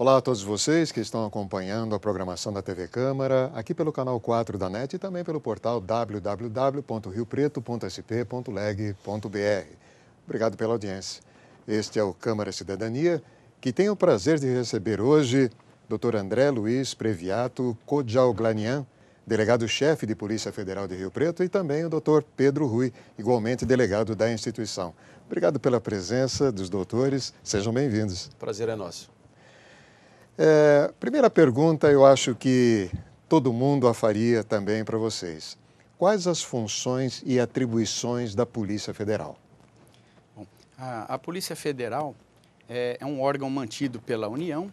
Olá a todos vocês que estão acompanhando a programação da TV Câmara, aqui pelo canal 4 da NET e também pelo portal www.riopreto.sp.leg.br. Obrigado pela audiência. Este é o Câmara Cidadania, que tem o prazer de receber hoje Dr. André Luiz Previato Kodjalglanian, delegado-chefe de Polícia Federal de Rio Preto, e também o Dr. Pedro Rui, igualmente delegado da instituição. Obrigado pela presença dos doutores, sejam bem-vindos. Prazer é nosso. Primeira pergunta, eu acho que todo mundo a faria também para vocês. Quais as funções e atribuições da Polícia Federal? Bom, a Polícia Federal é um órgão mantido pela União.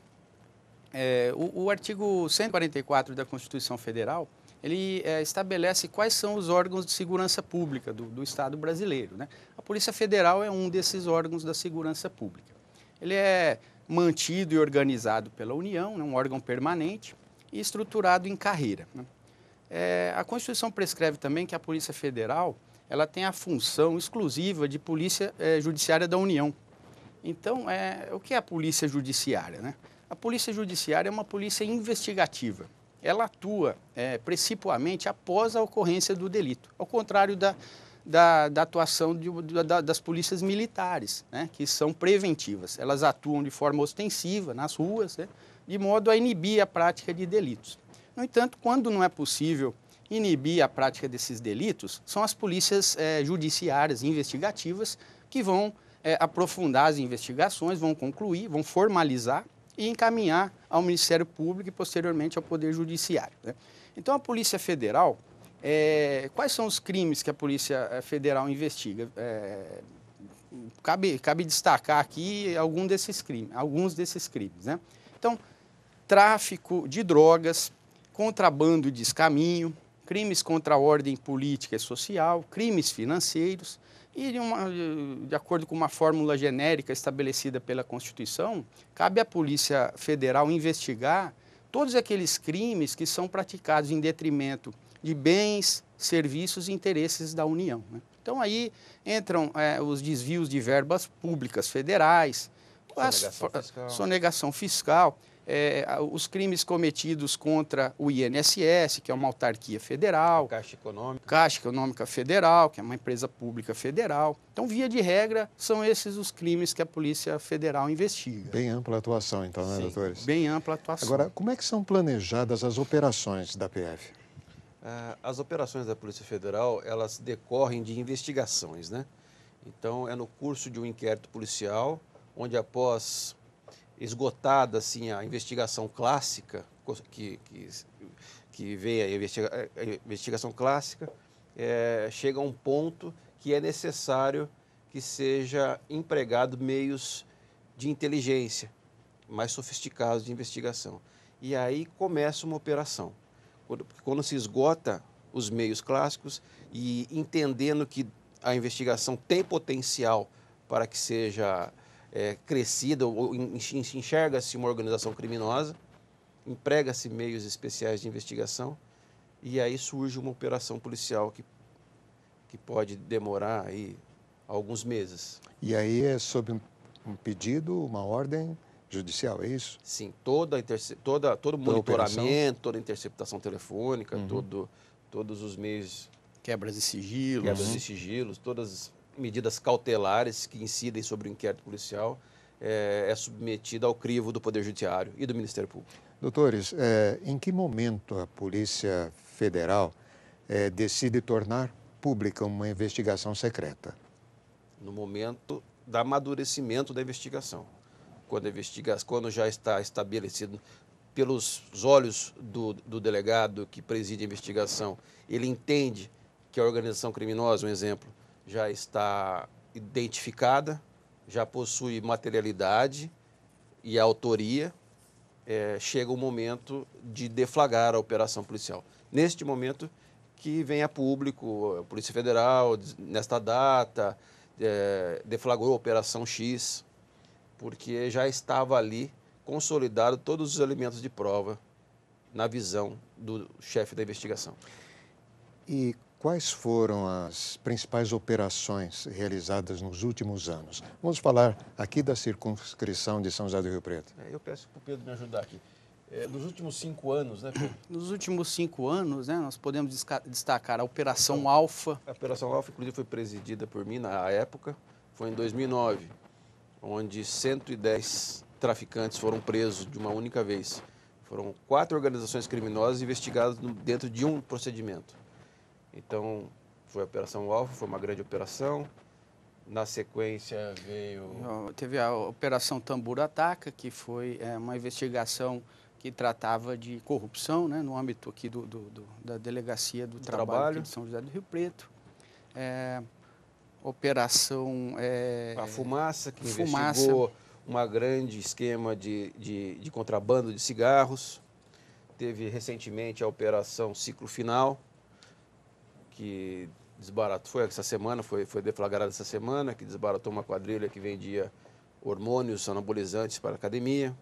O artigo 144 da Constituição Federal, ele estabelece quais são os órgãos de segurança pública do Estado brasileiro, né? A Polícia Federal é um desses órgãos da segurança pública. Ele é mantido e organizado pela União, né, um órgão permanente e estruturado em carreira, né? A Constituição prescreve também que a Polícia Federal ela tem a função exclusiva de polícia judiciária da União. Então, o que é a Polícia Judiciária, né? A Polícia Judiciária é uma polícia investigativa. Ela atua precipuamente após a ocorrência do delito, ao contrário da atuação das polícias militares, né, que são preventivas. Elas atuam de forma ostensiva nas ruas, né, de modo a inibir a prática de delitos. No entanto, quando não é possível inibir a prática desses delitos, são as polícias judiciárias investigativas que vão aprofundar as investigações, vão concluir, vão formalizar e encaminhar ao Ministério Público e posteriormente ao Poder Judiciário, né? Então, a Polícia Federal, quais são os crimes que a Polícia Federal investiga? Cabe destacar aqui alguns desses crimes, né? Então, tráfico de drogas, contrabando de escaminho, crimes contra a ordem política e social, crimes financeiros e, de acordo com uma fórmula genérica estabelecida pela Constituição, cabe à Polícia Federal investigar todos aqueles crimes que são praticados em detrimento de bens, serviços e interesses da União, né? Então, aí entram os desvios de verbas públicas federais, sonegação fiscal, os crimes cometidos contra o INSS, que é uma autarquia federal, Caixa Econômica Federal, que é uma empresa pública federal. Então, via de regra, são esses os crimes que a Polícia Federal investiga. Bem ampla atuação, então, né, doutores? Bem ampla atuação. Agora, como é que são planejadas as operações da PF? As operações da Polícia Federal, elas decorrem de investigações, né? Então, é no curso de um inquérito policial, onde após esgotada assim, a investigação clássica, que vem a investigação clássica, chega a um ponto que é necessário que seja empregado meios de inteligência mais sofisticados de investigação. E aí começa uma operação. Quando se esgota os meios clássicos e entendendo que a investigação tem potencial para que seja crescida, ou enxerga-se uma organização criminosa, emprega-se meios especiais de investigação e aí surge uma operação policial que pode demorar aí alguns meses. E aí é sob um pedido, uma ordem judicial, é isso? Sim, todo monitoramento, toda interceptação telefônica, todos os meios... Quebras de sigilos. Todas as medidas cautelares que incidem sobre o inquérito policial é submetida ao crivo do Poder Judiciário e do Ministério Público. Doutores, em que momento a Polícia Federal decide tornar pública uma investigação secreta? No momento do amadurecimento da investigação. Quando já está estabelecido pelos olhos do delegado que preside a investigação, ele entende que a organização criminosa, um exemplo, já está identificada, já possui materialidade e autoria, chega o momento de deflagrar a operação policial. Neste momento que vem a público, a Polícia Federal, nesta data, deflagrou a Operação X, porque já estava ali consolidado todos os elementos de prova na visão do chefe da investigação. E quais foram as principais operações realizadas nos últimos anos? Vamos falar aqui da circunscrição de São José do Rio Preto. Eu peço para o Pedro me ajudar aqui. Nos últimos 5 anos, né, Pedro? Nos últimos 5 anos, né, nós podemos destacar a Operação Alfa. A Operação Alfa, inclusive, foi presidida por mim na época, foi em 2009, onde 110 traficantes foram presos de uma única vez. Foram 4 organizações criminosas investigadas dentro de um procedimento. Então, foi a Operação Alfa, foi uma grande operação. Na sequência veio... Teve a Operação Tambor Ataca, que foi uma investigação que tratava de corrupção, né, no âmbito aqui da Delegacia do Trabalho aqui de São José do Rio Preto. Operação... A Fumaça, que investigou uma grande esquema de contrabando de cigarros. Teve recentemente a Operação Ciclo Final, que desbaratou, foi essa semana, foi deflagrada essa semana, que desbaratou uma quadrilha que vendia hormônios anabolizantes para a academia.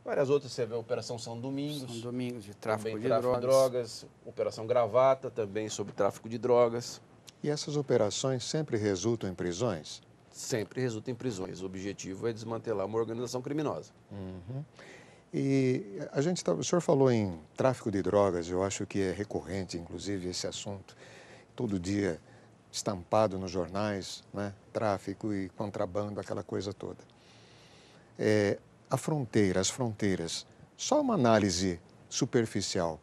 Várias outras, você vê a Operação São Domingos. São Domingos, de tráfico de drogas. Operação Gravata, também sobre tráfico de drogas. E essas operações sempre resultam em prisões? Sempre resultam em prisões. O objetivo é desmantelar uma organização criminosa. Uhum. E o senhor falou em tráfico de drogas, eu acho que é recorrente, inclusive, esse assunto. Todo dia estampado nos jornais, né? Tráfico e contrabando, aquela coisa toda. As fronteiras, só uma análise superficial.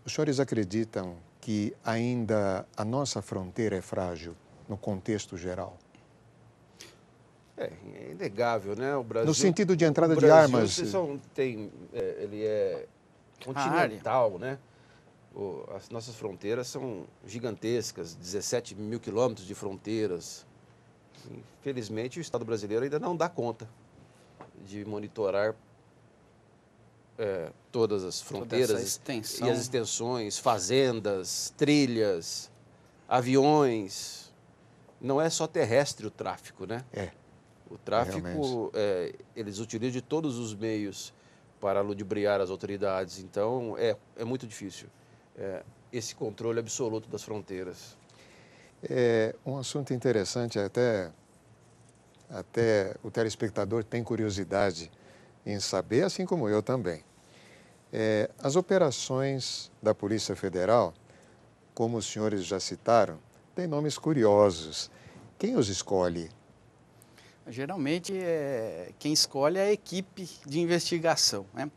Os senhores acreditam que ainda a nossa fronteira é frágil no contexto geral? É inegável, né? O Brasil, no sentido de entrada de armas. Ele é continental, né? As nossas fronteiras são gigantescas, 17 mil quilômetros de fronteiras. Infelizmente, o Estado brasileiro ainda não dá conta de monitorar todas as fronteiras e as extensões, fazendas, trilhas, aviões. Não é só terrestre o tráfico, né? O tráfico, eles utilizam de todos os meios para ludibriar as autoridades. Então, é muito difícil esse controle absoluto das fronteiras. É um assunto interessante, até o telespectador tem curiosidade em saber, assim como eu também. As operações da Polícia Federal, como os senhores já citaram, têm nomes curiosos. Quem os escolhe? Geralmente, quem escolhe é a equipe de investigação, né?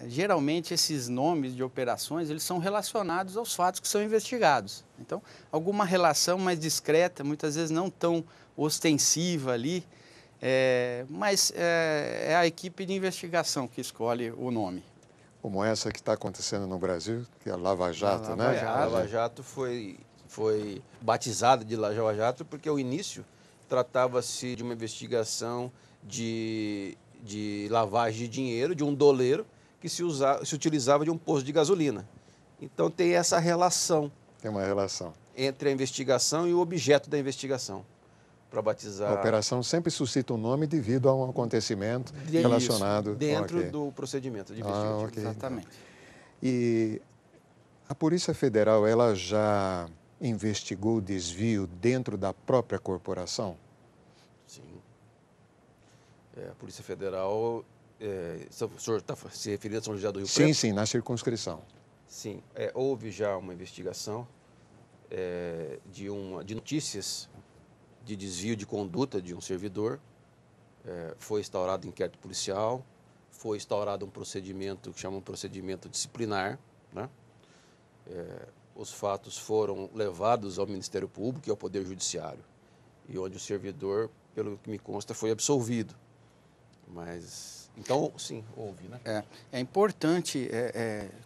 Geralmente, esses nomes de operações, eles são relacionados aos fatos que são investigados. Então, alguma relação mais discreta, muitas vezes não tão ostensiva ali, mas é a equipe de investigação que escolhe o nome. Como essa que está acontecendo no Brasil, que é a Lava Jato, né? A Lava Jato foi batizada de Lava Jato porque o início tratava-se de uma investigação de lavagem de dinheiro, de um doleiro que se utilizava de um posto de gasolina. Então tem essa relação. Tem uma relação. Entre a investigação e o objeto da investigação, para batizar... A operação sempre suscita um nome devido a um acontecimento relacionado... Dentro do procedimento de investigação. Okay. Exatamente. E a Polícia Federal, ela já investigou desvio dentro da própria corporação? Sim. A Polícia Federal, o senhor está se referindo a São José do Rio Preto? Sim, na circunscrição. Sim, houve já uma investigação de notícias de desvio de conduta de um servidor, foi instaurado inquérito policial, foi instaurado um procedimento que chama um procedimento disciplinar, né? Os fatos foram levados ao Ministério Público e ao Poder Judiciário, e onde o servidor, pelo que me consta, foi absolvido. Mas, então, sim, houve, né? É importante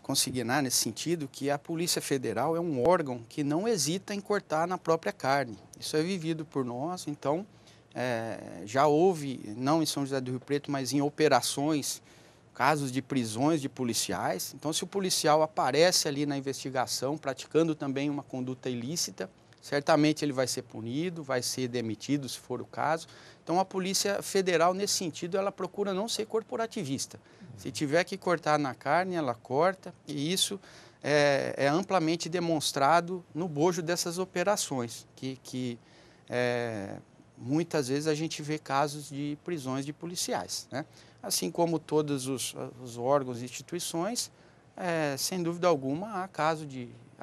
consignar nesse sentido que a Polícia Federal é um órgão que não hesita em cortar na própria carne. Isso é vivido por nós, então já houve, não em São José do Rio Preto, mas em operações, casos de prisões de policiais. Então, se o policial aparece ali na investigação, praticando também uma conduta ilícita, certamente ele vai ser punido, vai ser demitido, se for o caso. Então, a Polícia Federal, nesse sentido, ela procura não ser corporativista. Se tiver que cortar na carne, ela corta, e isso é amplamente demonstrado no bojo dessas operações, que muitas vezes a gente vê casos de prisões de policiais, né? Assim como todos os órgãos e instituições, sem dúvida alguma, há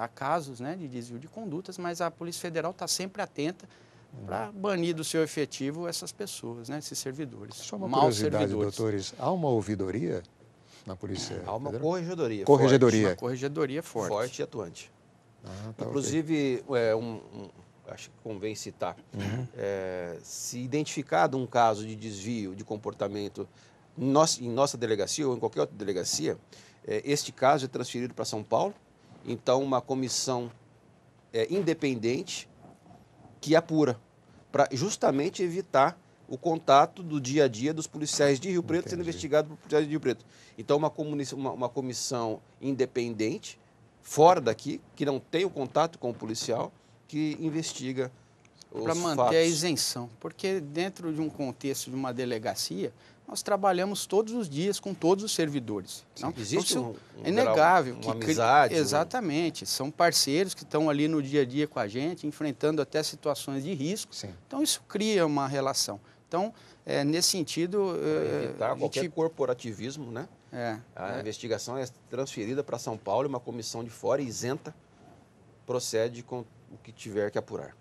casos, né, de desvio de condutas, mas a Polícia Federal está sempre atenta para banir do seu efetivo essas pessoas, né, esses servidores. Só uma maus curiosidade, servidores. Doutores, há uma ouvidoria na Polícia Há uma Federal? corregedoria. Corregedoria. Uma corregedoria forte. Forte e atuante. Tá, Inclusive, acho que convém citar, se identificado um caso de desvio de comportamento em nossa delegacia ou em qualquer outra delegacia, este caso é transferido para São Paulo, então uma comissão independente que apura, para justamente evitar o contato do dia a dia dos policiais de Rio Preto sendo investigados por policiais de Rio Preto. Então, uma comissão independente, fora daqui, que não tem o contato com o policial, que investiga os fatos. Para manter a isenção, porque dentro de um contexto de uma delegacia, nós trabalhamos todos os dias com todos os servidores. Então, existe é inegável uma amizade. Exatamente. São parceiros que estão ali no dia a dia com a gente, enfrentando até situações de risco. Sim. Então, isso cria uma relação. Então, nesse sentido... Evitar qualquer corporativismo, né? A investigação é transferida para São Paulo e uma comissão de fora isenta procede com o que tiver que apurar.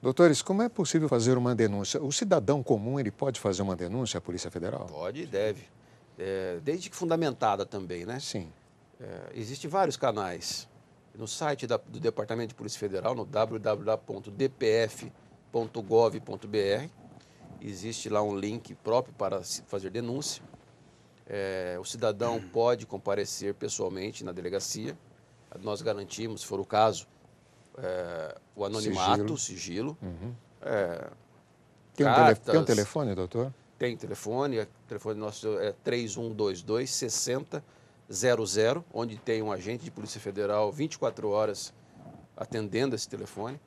Doutores, como é possível fazer uma denúncia? O cidadão comum, ele pode fazer uma denúncia à Polícia Federal? Pode e deve. Desde que fundamentada também, né? Sim. Existem vários canais. No site do Departamento de Polícia Federal, no www.dpf.gov.br, existe lá um link próprio para fazer denúncia. O cidadão pode comparecer pessoalmente na delegacia. Nós garantimos, se for o caso, o anonimato, o sigilo. Tem um telefone, doutor? Tem telefone. O telefone nosso é 3122-6000, onde tem um agente de Polícia Federal 24 horas atendendo esse telefone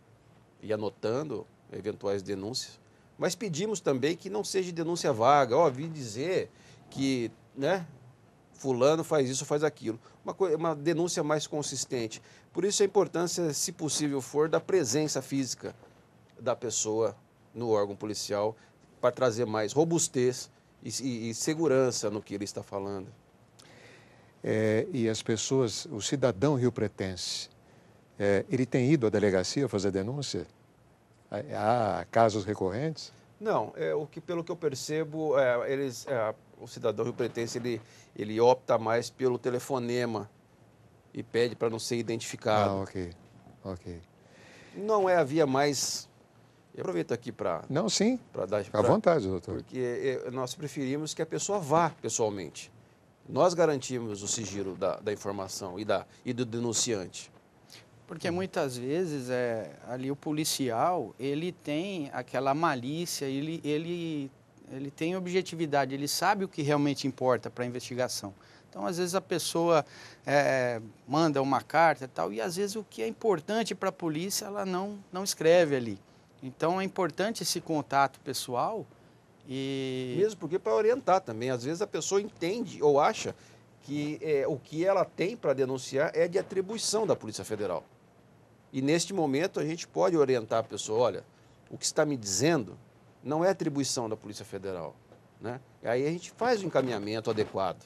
e anotando eventuais denúncias. Mas pedimos também que não seja denúncia vaga. Vi dizer que, né, fulano faz isso, faz aquilo. Uma denúncia mais consistente. Por isso a importância, se possível for, da presença física da pessoa no órgão policial para trazer mais robustez e segurança no que ele está falando. E as pessoas, o cidadão riopretense, ele tem ido à delegacia fazer denúncia? Há casos recorrentes? Não, pelo que eu percebo, o cidadão riopretense ele opta mais pelo telefonema e pede para não ser identificado. Ok. Não é a via mais... Eu aproveito aqui para... Não, sim. Fica à vontade, doutor. Porque nós preferimos que a pessoa vá pessoalmente. Nós garantimos o sigilo da informação e do denunciante. Porque muitas vezes ali o policial, ele tem aquela malícia, ele tem objetividade, ele sabe o que realmente importa para a investigação. Então, às vezes, a pessoa manda uma carta e tal, e às vezes o que é importante para a polícia, ela não escreve ali. Então, é importante esse contato pessoal e... Mesmo porque para orientar também. Às vezes a pessoa entende ou acha que o que ela tem para denunciar é de atribuição da Polícia Federal. E neste momento a gente pode orientar a pessoa, olha, o que está me dizendo não é atribuição da Polícia Federal, né? E aí a gente faz o encaminhamento adequado.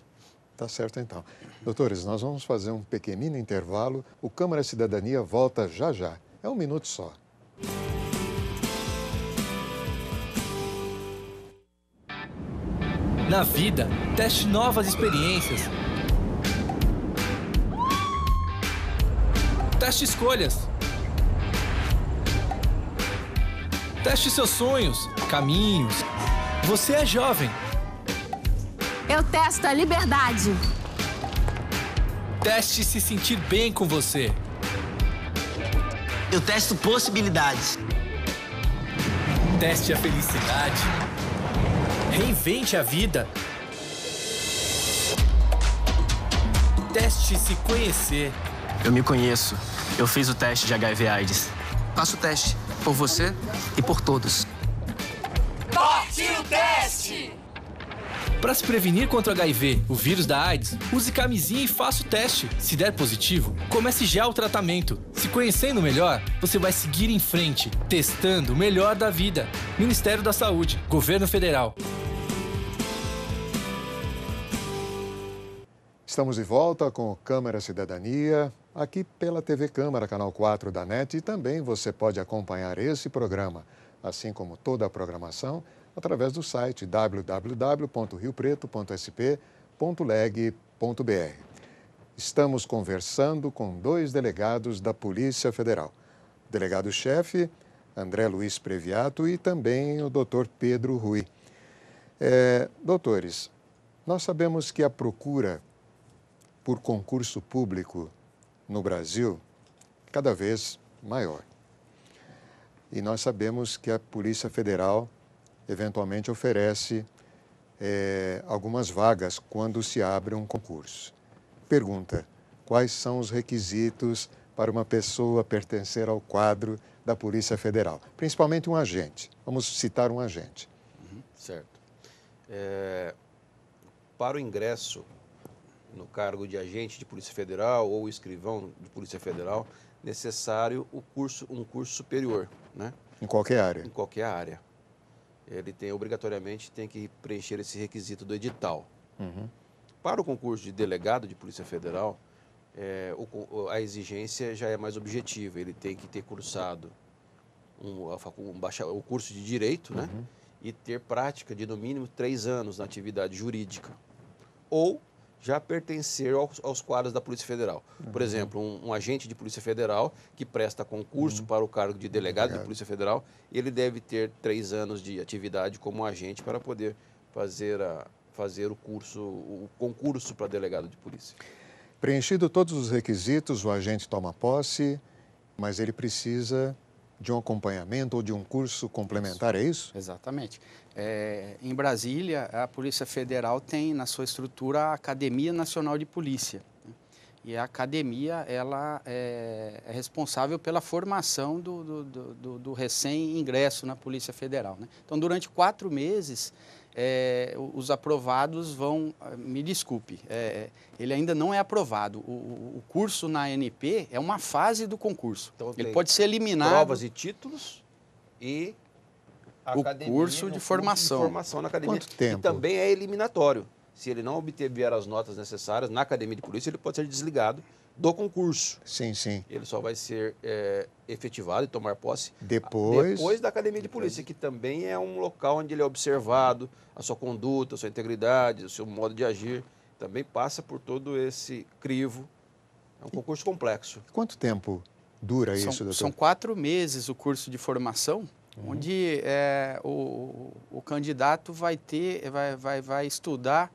Tá certo, então. Doutores, nós vamos fazer um pequenino intervalo. O Câmara Cidadania volta já já. É 1 minuto só. Na vida, teste novas experiências. Teste escolhas. Teste seus sonhos, caminhos. Você é jovem. Eu testo a liberdade. Teste se sentir bem com você. Eu testo possibilidades. Teste a felicidade. Reinvente a vida. Teste se conhecer. Eu me conheço. Eu fiz o teste de HIV/AIDS. Faça o teste. Por você e por todos. Partiu o teste! Para se prevenir contra o HIV, o vírus da AIDS, use camisinha e faça o teste. Se der positivo, comece já o tratamento. Se conhecendo melhor, você vai seguir em frente, testando o melhor da vida. Ministério da Saúde, Governo Federal. Estamos de volta com o Câmara Cidadania, aqui pela TV Câmara, canal 4 da NET, e também você pode acompanhar esse programa, assim como toda a programação, através do site www.riopreto.sp.leg.br. Estamos conversando com 2 delegados da Polícia Federal. O delegado-chefe, André Luiz Previato, e também o doutor Pedro Rui. Doutores, nós sabemos que a procura por concurso público no Brasil é cada vez maior. E nós sabemos que a Polícia Federal eventualmente oferece algumas vagas quando se abre um concurso. Pergunta: quais são os requisitos para uma pessoa pertencer ao quadro da Polícia Federal? Principalmente um agente. Vamos citar um agente. Certo. Para o ingresso no cargo de agente de Polícia Federal ou escrivão de Polícia Federal, necessário um curso superior, né? Em qualquer área? Em qualquer área. Ele obrigatoriamente tem que preencher esse requisito do edital. Uhum. Para o concurso de delegado de Polícia Federal, a exigência já é mais objetiva. Ele tem que ter cursado o curso de Direito, né? E ter prática de, no mínimo, 3 anos na atividade jurídica. Ou já pertencer aos quadros da Polícia Federal. Por exemplo, um agente de Polícia Federal que presta concurso para o cargo de delegado de Polícia Federal, ele deve ter 3 anos de atividade como agente para poder fazer o concurso para delegado de polícia. Preenchido todos os requisitos, o agente toma posse, mas ele precisa de um acompanhamento ou de um curso complementar, é isso? Exatamente. Em Brasília, a Polícia Federal tem na sua estrutura a Academia Nacional de Polícia. E a academia ela é responsável pela formação do recém-ingresso na Polícia Federal, né? Então, durante 4 meses, os aprovados vão... Me desculpe, ele ainda não é aprovado. O curso na ANP é uma fase do concurso. Então, ele pode ser eliminado... Provas e títulos e... curso de formação na academia. Quanto tempo? E também é eliminatório. Se ele não obter as notas necessárias na academia de polícia, ele pode ser desligado do concurso. Sim, sim. Ele só vai ser efetivado e tomar posse depois da academia de polícia, que também é um local onde ele é observado, a sua conduta, a sua integridade, o seu modo de agir. Também passa por todo esse crivo. É um concurso complexo. Quanto tempo dura isso, doutor? São 4 meses o curso de formação, onde o candidato vai estudar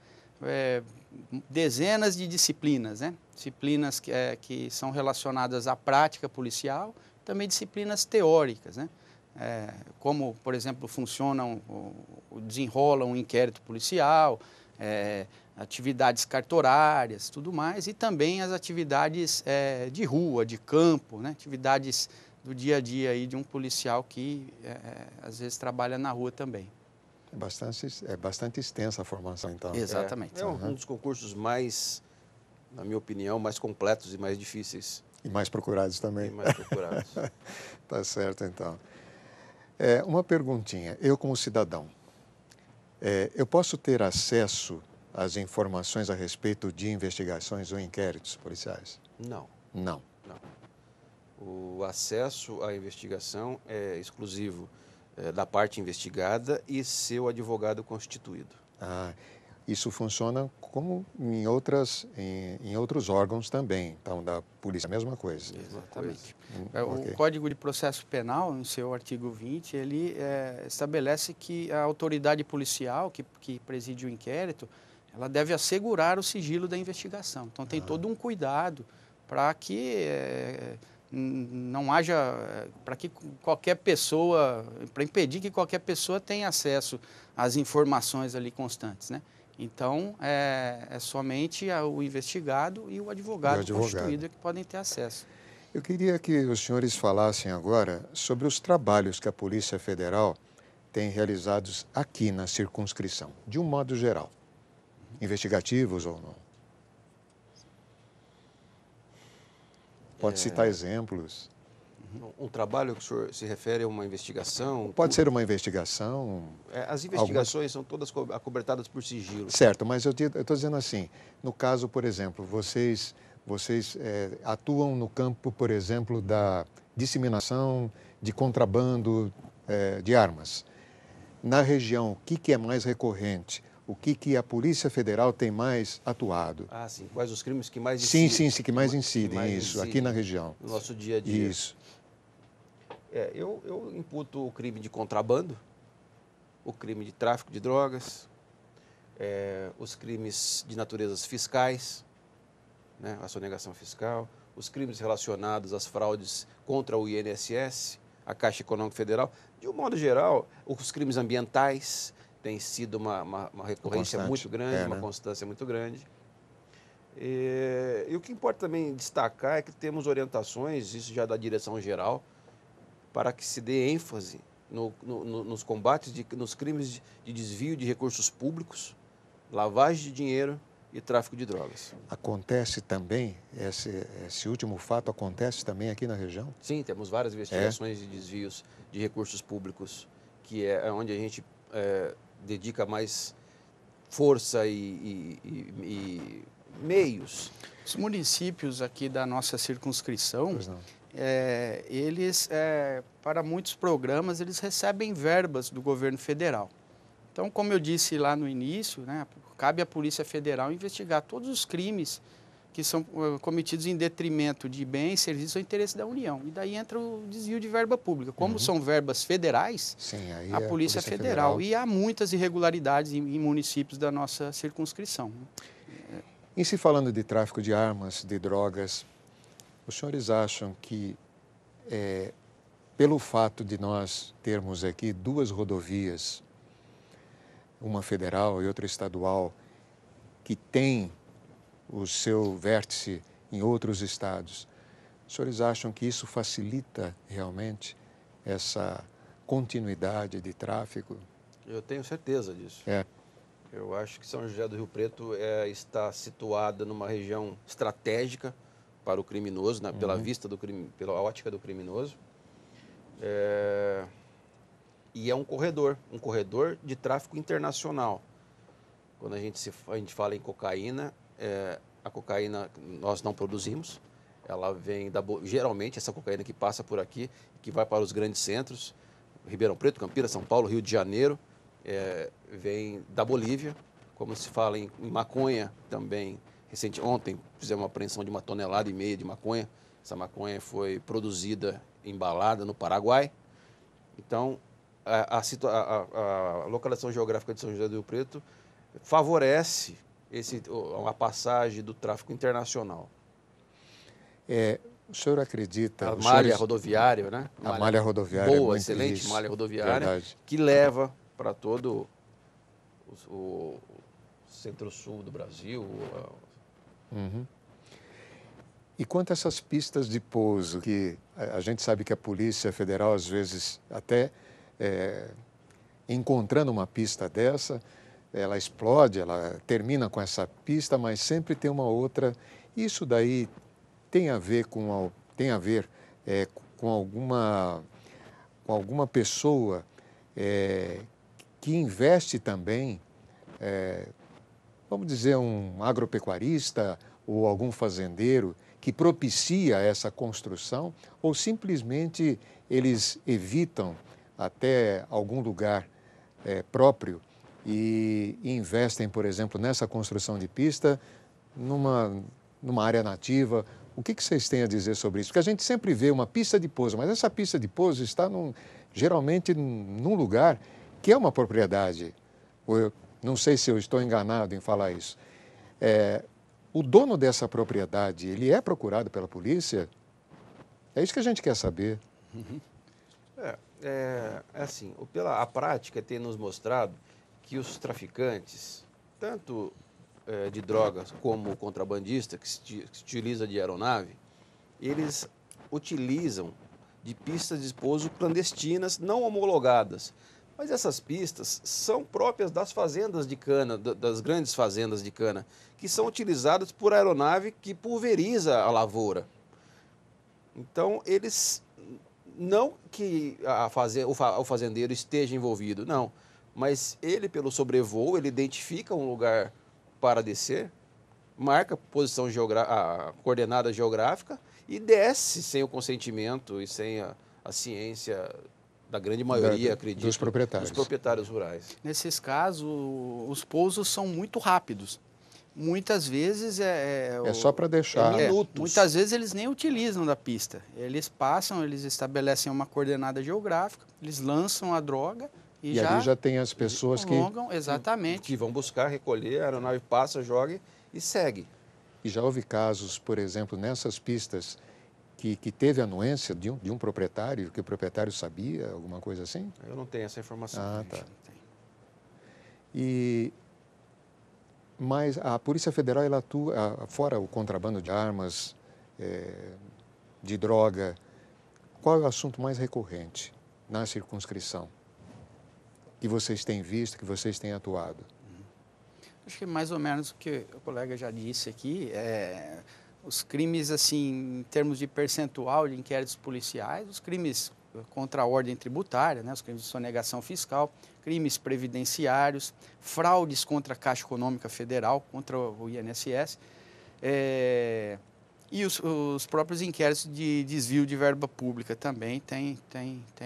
dezenas de disciplinas, né? Disciplinas que são relacionadas à prática policial, também disciplinas teóricas, né? Como, por exemplo, desenrolam um inquérito policial, atividades cartorárias, tudo mais, e também as atividades de rua, de campo, né? Atividades do dia a dia aí de um policial que às vezes trabalha na rua também. É bastante extensa a formação, então. Exatamente. É um dos concursos mais, na minha opinião, mais completos e mais difíceis. E mais procurados também. E mais procurados. Tá certo, então. Uma perguntinha. Eu, como cidadão, eu posso ter acesso às informações a respeito de investigações ou inquéritos policiais? Não. Não. O acesso à investigação é exclusivo da parte investigada e seu advogado constituído. Isso funciona como em outros órgãos também. Então, da polícia, a mesma coisa. Exatamente. O Código de Processo Penal, no seu artigo 20, ele estabelece que a autoridade policial que preside o inquérito, ela deve assegurar o sigilo da investigação. Então, tem todo um cuidado para que... não haja, para que qualquer pessoa, para impedir que qualquer pessoa tenha acesso às informações ali constantes, né? Então, é somente o investigado e o advogado constituído que podem ter acesso. Eu queria que os senhores falassem agora sobre os trabalhos que a Polícia Federal tem realizados aqui na circunscrição, de um modo geral, investigativos ou não. Pode citar exemplos. Um trabalho que o senhor se refere a uma investigação? Pode ser uma investigação. As investigações são todas acobertadas por sigilo. Certo, mas eu estou dizendo assim, no caso, por exemplo, vocês atuam no campo, por exemplo, da disseminação de contrabando de armas. Na região, o que é mais recorrente? O que a Polícia Federal tem mais atuado? Ah, sim. Quais os crimes que mais incidem? Sim, que mais incidem, isso, aqui na região. No nosso dia a dia. Isso. Eu imputo o crime de contrabando, o crime de tráfico de drogas, os crimes de naturezas fiscais, né, a sonegação fiscal, os crimes relacionados às fraudes contra o INSS, a Caixa Econômica Federal. De um modo geral, os crimes ambientais têm sido uma recorrência muito grande, uma constância muito grande. E o que importa também destacar é que temos orientações, isso já da direção-geral, para que se dê ênfase nos combates, nos crimes de desvio de recursos públicos, lavagem de dinheiro e tráfico de drogas. Acontece também, esse último fato acontece também aqui na região? Sim, temos várias investigações de desvios de recursos públicos, que é onde a gente dedica mais força e meios. Os municípios aqui da nossa circunscrição, eles, para muitos programas, eles recebem verbas do governo federal. Então, como eu disse lá no início, né, cabe à Polícia Federal investigar todos os crimes que são cometidos em detrimento de bens, serviços ou interesse da União. E daí entra o desvio de verba pública. Como são verbas federais, aí a Polícia Federal. E há muitas irregularidades em municípios da nossa circunscrição. Em se falando de tráfico de armas, de drogas, os senhores acham que, pelo fato de nós termos aqui duas rodovias, uma federal e outra estadual, que tem o seu vértice em outros estados, os senhores acham que isso facilita realmente essa continuidade de tráfico? Eu tenho certeza disso. Eu acho que São José do Rio Preto está situada numa região estratégica para o criminoso, né, pela vista do crime, pela ótica do criminoso. E é um corredor de tráfico internacional. Quando a gente fala em cocaína, a cocaína nós não produzimos, ela vem geralmente essa cocaína que passa por aqui, que vai para os grandes centros, Ribeirão Preto, Campinas, São Paulo, Rio de Janeiro, vem da Bolívia, como se fala em maconha também. Ontem fizemos uma apreensão de 1,5 toneladas de maconha. Essa maconha foi produzida, embalada no Paraguai. Então, a localização geográfica de São José do Rio Preto favorece a passagem do tráfico internacional. O senhor acredita... A malha rodoviária, né? A malha rodoviária. Boa, excelente malha rodoviária, verdade, que leva para todo o centro-sul do Brasil. E quanto a essas pistas de pouso, que a gente sabe que a Polícia Federal, às vezes, até encontrando uma pista dessa, ela explode, ela termina com essa pista, mas sempre tem uma outra. Isso daí tem a ver com alguma pessoa que investe também, vamos dizer, um agropecuarista ou algum fazendeiro que propicia essa construção, ou simplesmente eles evitam até algum lugar próprio e investem, por exemplo, nessa construção de pista numa área nativa. O que vocês têm a dizer sobre isso? Porque a gente sempre vê uma pista de pouso, mas essa pista de pouso está geralmente num lugar que é uma propriedade. Eu não sei se eu estou enganado em falar isso. O dono dessa propriedade, ele é procurado pela polícia? É isso que a gente quer saber. Assim, a prática tem nos mostrado que os traficantes, tanto de drogas como o contrabandista que se utiliza de aeronave, eles utilizam de pistas de pouso clandestinas, não homologadas. Mas essas pistas são próprias das fazendas de cana, das grandes fazendas de cana, que são utilizadas por aeronave que pulveriza a lavoura. Então, eles, não que o fazendeiro esteja envolvido, não, mas ele, pelo sobrevoo, ele identifica um lugar para descer, marca a coordenada geográfica e desce sem o consentimento e sem a ciência da grande maioria, acredito, dos proprietários rurais. Nesses casos, os pousos são muito rápidos. Muitas vezes é só para deixar. Muitas vezes eles nem utilizam da pista. Eles passam, eles estabelecem uma coordenada geográfica, eles lançam a droga e ali já tem as pessoas exatamente. que vão buscar, recolher, a aeronave passa, joga e segue. E já houve casos, por exemplo, nessas pistas que teve anuência de um proprietário, que o proprietário sabia, alguma coisa assim? Eu não tenho essa informação. Ah, tá. Mas a Polícia Federal, ela atua, fora o contrabando de armas, de droga, qual é o assunto mais recorrente na circunscrição que vocês têm visto, que vocês têm atuado? Acho que mais ou menos o que o colega já disse aqui, os crimes, assim, em termos de percentual de inquéritos policiais, os crimes contra a ordem tributária, né, os crimes de sonegação fiscal, crimes previdenciários, fraudes contra a Caixa Econômica Federal, contra o INSS, e os próprios inquéritos de desvio de verba pública também tem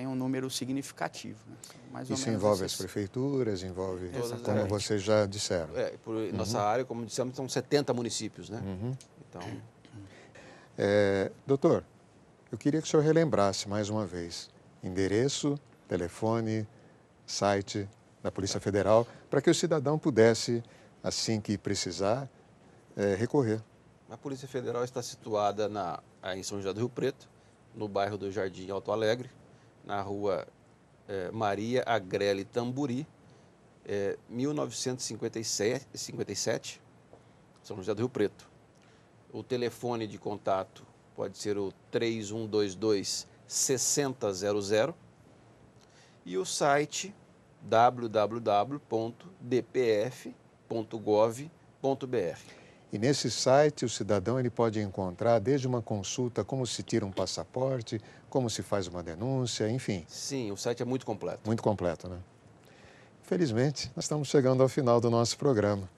um número significativo. Né? Mais ou Isso menos envolve as prefeituras, envolve, como vocês já disseram. Nossa área, como dissemos, são 70 municípios, né? Então... Doutor, eu queria que o senhor relembrasse mais uma vez endereço, telefone, site da Polícia Federal, para que o cidadão pudesse, assim que precisar, recorrer. A Polícia Federal está situada em São José do Rio Preto, no bairro do Jardim Alto Alegre, na rua Maria Agrele Tamburi, 1957, São José do Rio Preto. O telefone de contato pode ser o 3122-6000 e o site www.dpf.gov.br. E nesse site o cidadão ele pode encontrar desde uma consulta, como se tira um passaporte, como se faz uma denúncia, enfim. Sim, o site é muito completo. Muito completo, né? Infelizmente, nós estamos chegando ao final do nosso programa.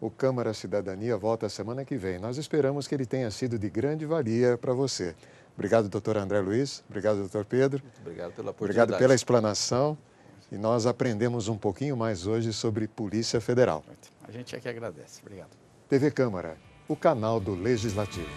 O Câmara Cidadania volta a semana que vem. Nós esperamos que ele tenha sido de grande valia para você. Obrigado, doutor André Luiz. Obrigado, doutor Pedro. Muito obrigado pela oportunidade. Obrigado pela explanação. E nós aprendemos um pouquinho mais hoje sobre Polícia Federal. A gente é que agradece. Obrigado. TV Câmara, o canal do Legislativo.